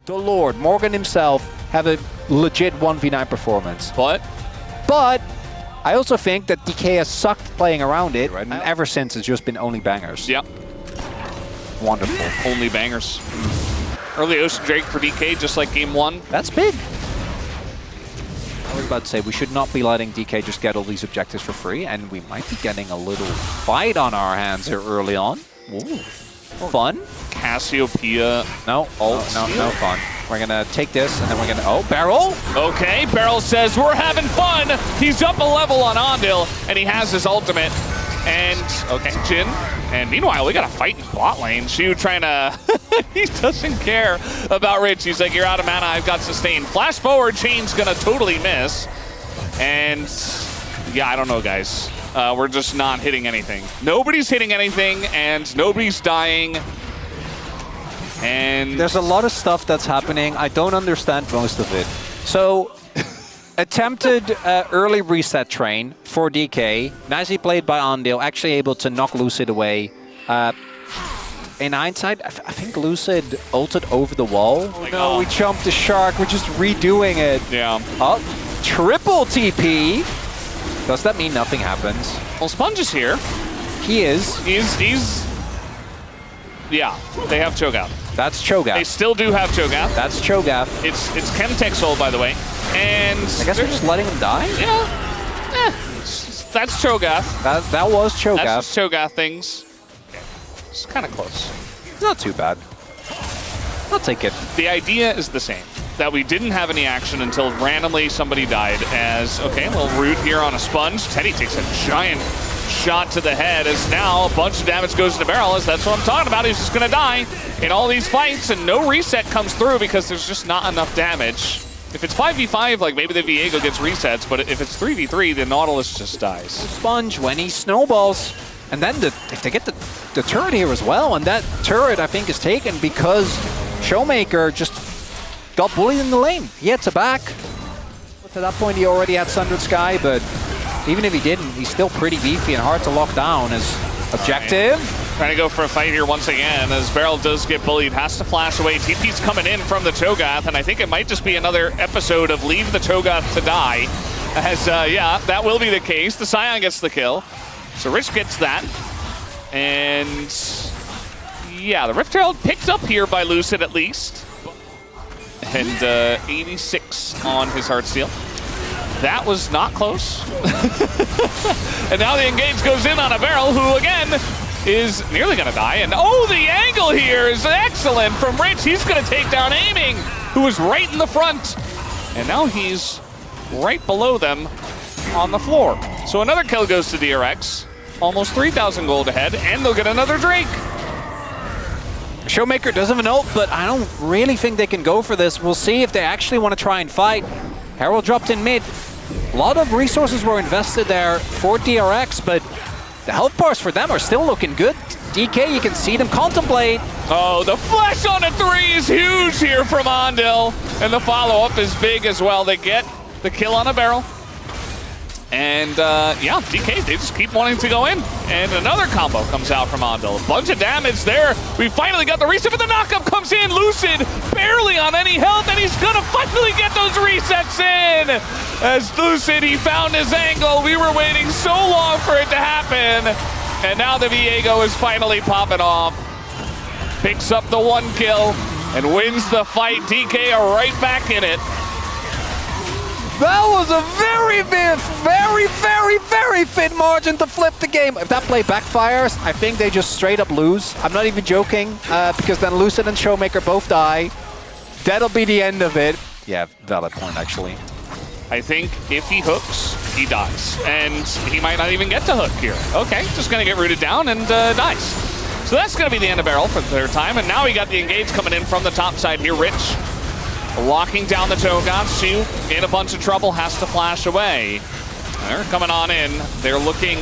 the Lord, Morgan himself, have a legit 1v9 performance. But I also think that DK has sucked playing around it, and ever since it's just been only bangers. Yep. Wonderful. Only bangers. Early Ocean Drake for DK, just like game 1. That's big. I was about to say, we should not be letting DK just get all these objectives for free, and we might be getting a little fight on our hands here early on. Ooh. Fun. Cassiopeia. No, no fun. We're gonna take this, and then we're gonna, oh, Barrel! Okay, Barrel says, we're having fun! He's up a level on Ondil, and he has his ultimate. And, okay, Jhin. And meanwhile, we got a fight in bot lane. Shu trying to, he doesn't care about Rich. He's like, you're out of mana, I've got sustain. Flash forward, Chain's gonna totally miss. And, yeah, I don't know, guys. We're just not hitting anything. Nobody's hitting anything, and nobody's dying. And there's a lot of stuff that's happening. I don't understand most of it. So, attempted early reset train for DK. Nicely played by Ondil, actually able to knock Lucid away. In hindsight, I think Lucid ulted over the wall. Oh no, we jumped the shark. We're just redoing it. Yeah. Oh, triple TP. Does that mean nothing happens? Well, Sponge is here. He is. He's. Yeah, they have Cho'Gath. That's Cho'Gath. They still do have Cho'Gath. That's Cho'Gath. It's Chemtech's ult, by the way. And I guess we're just letting him die? Yeah. That's Cho'Gath. That was Cho'Gath. That's just Cho'Gath things. Okay. It's kind of close. It's not too bad. I'll take it. The idea is the same. That we didn't have any action until randomly somebody died. As, okay, a little root here on a Sponge. Teddy takes a giant shot to the head as now a bunch of damage goes to Barrel, as that's what I'm talking about. He's just going to die in all these fights, and no reset comes through because there's just not enough damage. If it's 5v5, like maybe the Viego gets resets, but if it's 3v3, the Nautilus just dies. Sponge when he snowballs, and then if they get the turret here as well, and that turret I think is taken because Showmaker just got bullied in the lane. He had to back. But to that point he already had Sundered Sky, but even if he didn't, he's still pretty beefy and hard to lock down as objective. Trying to go for a fight here once again as Barrel does get bullied, has to flash away. TP's coming in from the Cho'Gath, and I think it might just be another episode of Leave the Cho'Gath to Die. As, yeah, that will be the case. The Scion gets the kill. So Rich gets that. And, yeah, the Rift Herald picked up here by Lucid at least. And 86 on his Heartsteel. That was not close. And now the engage goes in on a Barrel, who again is nearly gonna die. And oh, the angle here is excellent from Rich. He's gonna take down Aiming, who was right in the front. And now he's right below them on the floor. So another kill goes to DRX. Almost 3,000 gold ahead, and they'll get another Drake. Showmaker does have an ult, but I don't really think they can go for this. We'll see if they actually want to try and fight. Herald dropped in mid. A lot of resources were invested there for DRX, but the health bars for them are still looking good. DK, you can see them contemplate. Oh, the flash on a 3 is huge here from Ondil, and the follow-up is big as well. They get the kill on a Barrel. And, yeah, DK, they just keep wanting to go in. And another combo comes out from Ondil. A bunch of damage there. We finally got the reset, but the knockup comes in. Lucid barely on any health, and he's gonna finally get those resets in. As Lucid, he found his angle. We were waiting so long for it to happen. And now the Viego is finally popping off. Picks up the 1 kill and wins the fight. DK are right back in it. That was a very thin margin to flip the game. If that play backfires, I think they just straight up lose. I'm not even joking, because then Lucid and Showmaker both die. That'll be the end of it. Yeah, valid point, actually. I think if he hooks, he dies. And he might not even get to hook here. Okay, just gonna get rooted down and dies. So that's gonna be the end of Barrel for the 3rd time. And now we got the engage coming in from the top side here. Rich locking down the Cho'Gath. Shu in a bunch of trouble, has to flash away. They're coming on in. They're looking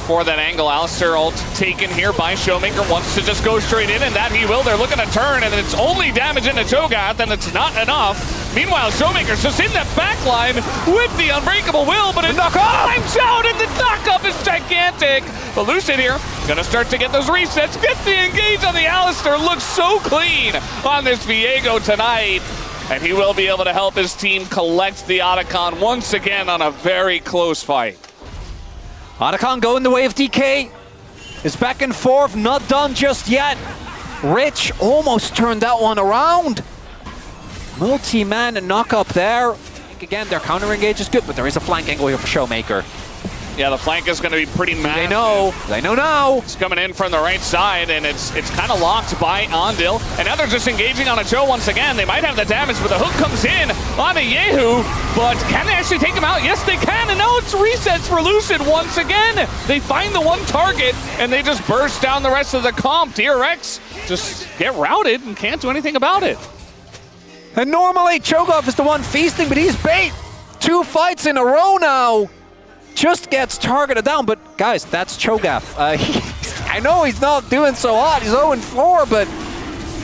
for that angle. Alistair ult taken here by Showmaker. Wants to just go straight in, and that he will. They're looking to turn, and it's only damage into Cho'Gath, and it's not enough. Meanwhile, Showmaker's just in that back line with the Unbreakable Will, but it climbs out, and the knock-up is gigantic. But Lucid here, gonna start to get those resets, get the engage on the Alistar, looks so clean on this Viego tonight. And he will be able to help his team collect the Otacon once again on a very close fight. Otacon going the way of DK. It's back and forth, not done just yet. Rich almost turned that one around. Multi-man knock up there. I think again, their counter engage is good, but there is a flank angle here for Showmaker. Yeah, the flank is going to be pretty massive. They know now. It's coming in from the right side, and it's kind of locked by Ondil. And now they're just engaging on a Joe once again. They might have the damage, but the hook comes in on a Yehu. But can they actually take him out? Yes, they can. And now it's resets for Lucid once again. They find the one target, and they just burst down the rest of the comp. DRX just get routed and can't do anything about it. And normally Cho'Gath is the one feasting, but he's bait. 2 fights in a row now. Just gets targeted down, but guys, that's Cho'Gath. I know he's not doing so hot, he's 0-4, but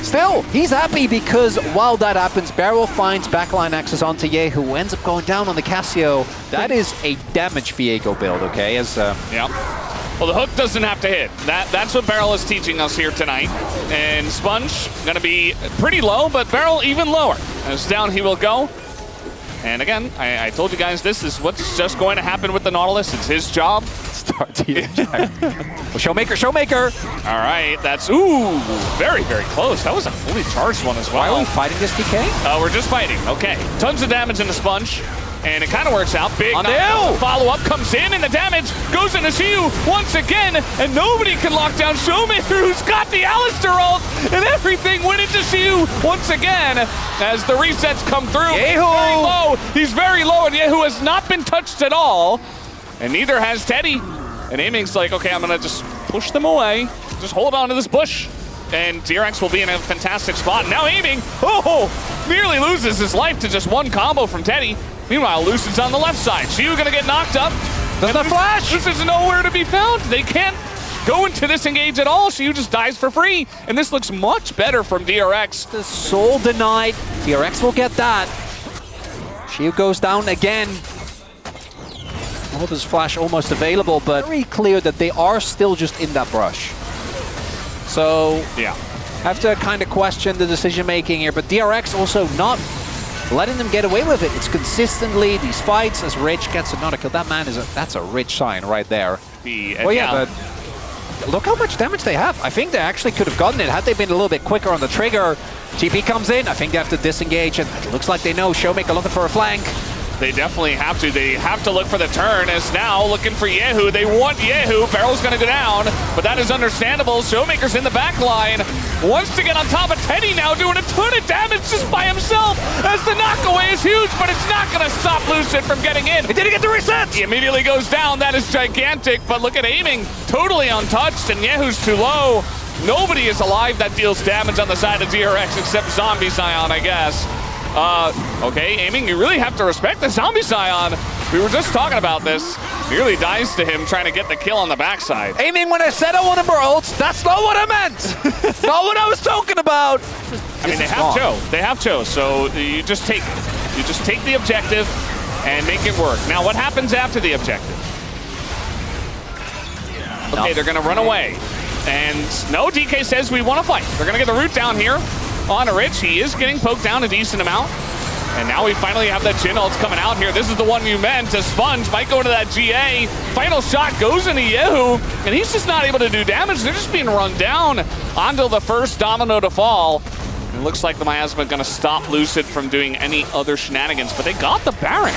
still, he's happy because while that happens, Beryl finds backline access onto Ye, who ends up going down on the Casio. That is a damage Viego build, okay? Yeah. Well, the hook doesn't have to hit. That's what Beryl is teaching us here tonight. And Sponge, gonna be pretty low, but Beryl even lower. As down he will go. And again, I told you guys this is what's just going to happen with the Nautilus. It's his job. Start to Showmaker. All right, that's, ooh, very, very close. That was a fully charged one as well. Why are we fighting this DK? We're just fighting, okay. Tons of damage in the Sponge. And it kind of works out. Big follow-up comes in, and the damage goes into Shiu once again, and nobody can lock down Showmaker, who's got the Alistar ult, and everything went into Shiu once again as the resets come through. Yehu! He's very low, and Yehu has not been touched at all, and neither has Teddy. And Aiming's like, okay, I'm gonna just push them away, just hold on to this bush. And DRX will be in a fantastic spot. Now Aiming, nearly loses his life to just one combo from Teddy. Meanwhile, Lucid's on the left side. Shiu gonna get knocked up. Does the flash? Lucid's nowhere to be found. They can't go into this engage at all. Shiu just dies for free. And this looks much better from DRX. The soul denied. DRX will get that. Shiu goes down again. All of his flash almost available, but very clear that they are still just in that brush. So, yeah, have to kind of question the decision making here, but DRX also not letting them get away with it. It's consistently these fights as Rich gets another kill. That man that's a Rich sign right there. Well, yeah, but look how much damage they have. I think they actually could have gotten it had they been a little bit quicker on the trigger. TP comes in. I think they have to disengage, and it looks like they know Showmaker looking for a flank. They definitely have to. They have to look for the turn, as now looking for Yehu. They want Yehu. Barrel's going to go down, but that is understandable. Showmaker's in the back line. Wants to get on top of Teddy now, doing a ton of damage just by himself, as the knockaway is huge, but it's not going to stop Lucid from getting in. He didn't get the reset. He immediately goes down. That is gigantic, but look at Aiming. Totally untouched, and Yehu's too low. Nobody is alive that deals damage on the side of DRX except Zombie Scion, I guess. Okay, Aiming, you really have to respect the Zombie Scion. We were just talking about this. Nearly dies to him trying to get the kill on the backside. Aiming, when I said I wanted more ults, that's not what I meant. Not what I was talking about. I mean, they have Cho. They have Cho, so you just take it. You just take the objective and make it work. Now, what happens after the objective? Okay, they're going to run away. And no, DK says we want to fight. They're going to get the root down here on a Rich. He is getting poked down a decent amount. And now we finally have that Jhin ult coming out here. This is the one you meant. To Sponge might go into that GA. Final shot goes into Yehu, and he's just not able to do damage. They're just being run down onto the first domino to fall. It looks like the Miasma going to stop Lucid from doing any other shenanigans, but they got the Baron.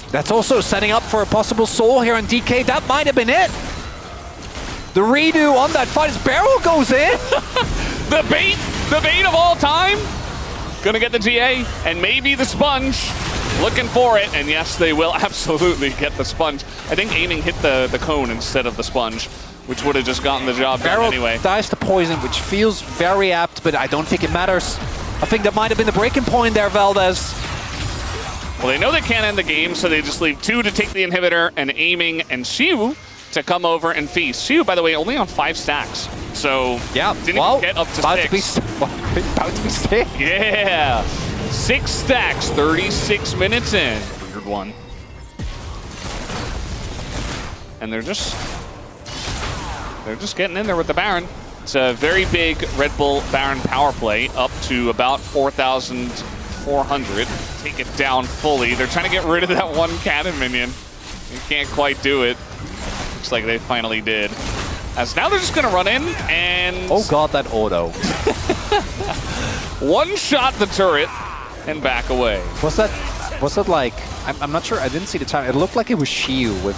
That's also setting up for a possible soul here on DK. That might have been it. The redo on that fight as Barrel goes in. the bait of all time. Gonna get the GA and maybe the Sponge. Looking for it, and yes, they will absolutely get the Sponge. I think Aiming hit the cone instead of the Sponge, which would have just gotten the job done anyway. Dies to poison, which feels very apt, but I don't think it matters. I think that might have been the breaking point there, Valdez. Well, they know they can't end the game, so they just leave 2 to take the inhibitor, and Aiming and Shiu to come over and feast. Shu, by the way, only on 5 stacks. So Yeah, didn't well, even get up to about 6. about to be 6. Yeah, 6 stacks, 36 minutes in. Weird one. And they're just getting in there with the Baron. It's a very big Red Bull Baron power play, up to about 4,400. Take it down fully. They're trying to get rid of that one cannon minion. They can't quite do it. Looks like they finally did. As now they're just gonna run in and... Oh god, that auto. one-shot the turret and back away. Was that like... I'm not sure, I didn't see the time. It looked like it was Shiu with...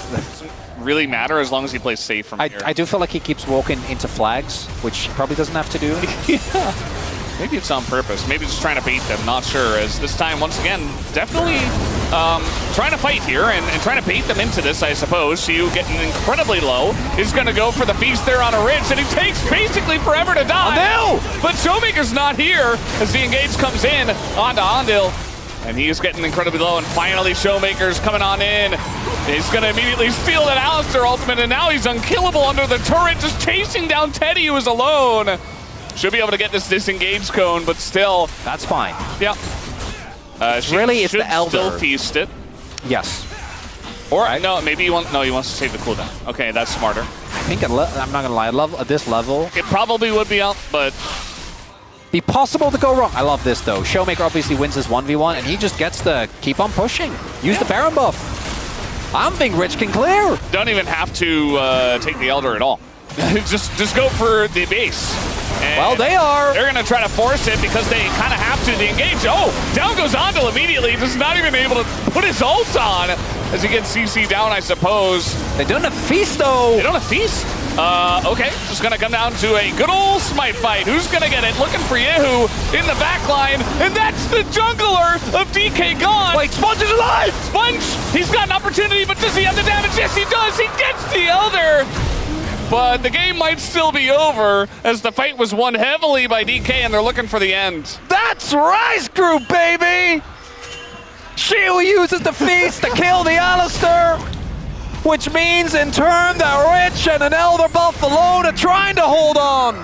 Really matter as long as he plays safe from here. I do feel like he keeps walking into flags, which he probably doesn't have to do. Yeah. Maybe it's on purpose. Maybe just trying to bait them. Not sure. As this time, once again, definitely trying to fight here and trying to bait them into this, I suppose. Shiu getting incredibly low. He's going to go for the feast there on a ridge, and he takes basically forever to die. Andil! But Showmaker's not here as the engage comes in onto Andil. And he is getting incredibly low, and finally Showmaker's coming on in. He's going to immediately steal that Alistar ultimate, and now he's unkillable under the turret, just chasing down Teddy, who is alone. Should be able to get this disengaged cone, but still. That's fine. Yep. Really, it's the Elder. Still feast it. Yes. Or, no, maybe he wants to save the cooldown. Okay, that's smarter. I think, I'm not going to lie, at this level... It probably would be up, but... Be possible to go wrong. I love this, though. Showmaker obviously wins his 1v1, and he just gets to keep on pushing. Use the Baron buff. I'm being Rich can clear. Don't even have to take the Elder at all. just go for the base. And well, they are. They're going to try to force it because they kind of have to. The engage. Oh, down goes Andil immediately. Just not even able to put his ult on as he gets CC down, I suppose. They don't have feast, though. They don't have feast. Okay, just going to come down to a good old smite fight. Who's going to get it? Looking for Yehu in the back line, and that's the jungler of DK gone. Wait, Sponge is alive! Sponge, he's got an opportunity, but does he have the damage? Yes, he does. He gets the Elder. But the game might still be over as the fight was won heavily by DK, and they're looking for the end. That's Rise Group, baby! Shiu uses the feast to kill the Alistar, which means in turn that Rich and an Elder buff alone are trying to hold on.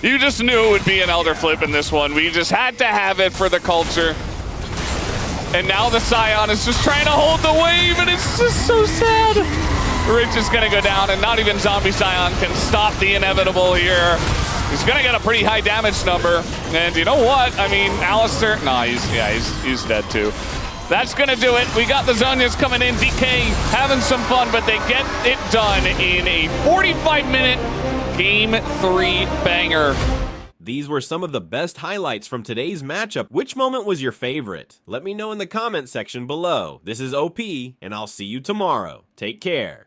You just knew it would be an Elder flip in this one. We just had to have it for the culture. And now the Scion is just trying to hold the wave, and it's just so sad. Rich is going to go down, and not even Zombie Scion can stop the inevitable here. He's going to get a pretty high damage number. And you know what? I mean, Alistar, nah, he's dead too. That's going to do it. We got the Zonias coming in. DK having some fun, but they get it done in a 45-minute Game 3 banger. These were some of the best highlights from today's matchup. Which moment was your favorite? Let me know in the comment section below. This is OP, and I'll see you tomorrow. Take care.